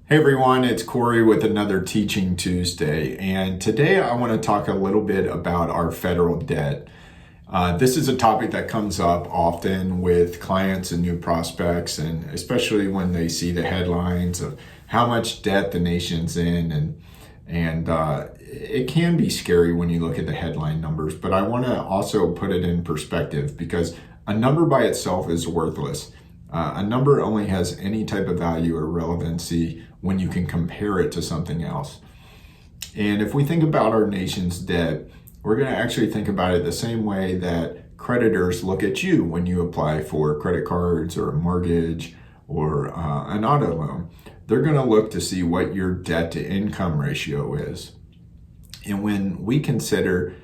Hey everyone, it's Corey with another Teaching Tuesday, and today I want to talk a little bit about our federal debt. This is a topic that comes up often with clients and new prospects, and especially when they see the headlines of how much debt the nation's in, and it can be scary when you look at the headline numbers, but I want to also put it in perspective because a number by itself is worthless. A number only has any type of value or relevancy when you can compare it to something else. And if we think about our nation's debt, we're going to actually think about it the same way that creditors look at you when you apply for credit cards or a mortgage or an auto loan. They're going to look to see what your debt to income ratio is. And when we consider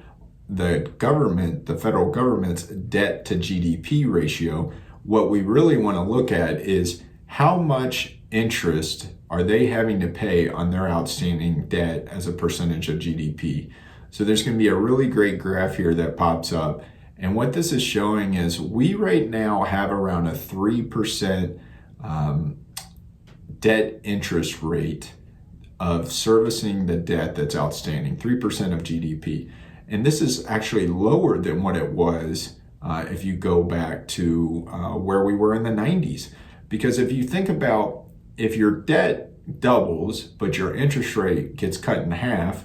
the government, the federal government's debt to GDP ratio, what we really want to look at is how much interest are they having to pay on their outstanding debt as a percentage of GDP. So there's going to be a really great graph here that pops up. And what this is showing is we right now have around a 3% debt interest rate of servicing the debt that's outstanding, 3% of GDP. And this is actually lower than what it was if you go back to where we were in the 90s. Because if you think about if your debt doubles, but your interest rate gets cut in half,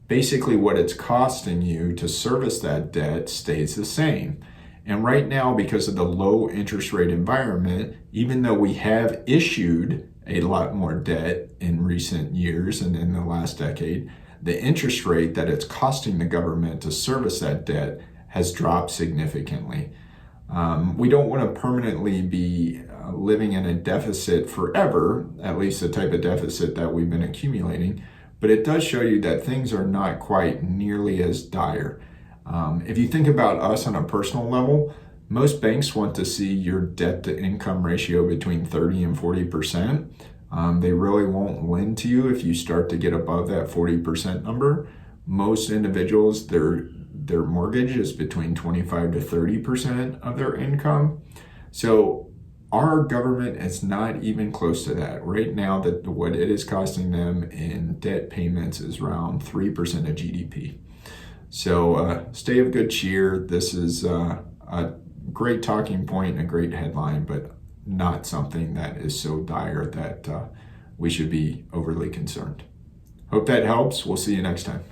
basically what it's costing you to service that debt stays the same. And right now, because of the low interest rate environment, even though we have issued a lot more debt in recent years and in the last decade, the interest rate that it's costing the government to service that debt has dropped significantly. We don't want to permanently be living in a deficit forever, at least the type of deficit that we've been accumulating, but it does show you that things are not quite nearly as dire. If you think about us on a personal level, most banks want to see your debt to income ratio between 30 and 40%. They really won't lend to you if you start to get above that 40% number. Most individuals, their mortgage is between 25 to 30% of their income. So our government is not even close to that. Right now, that what it is costing them in debt payments is around 3% of GDP. So stay of good cheer. This is a great talking point and a great headline, but not something that is so dire that we should be overly concerned. Hope that helps. We'll see you next time.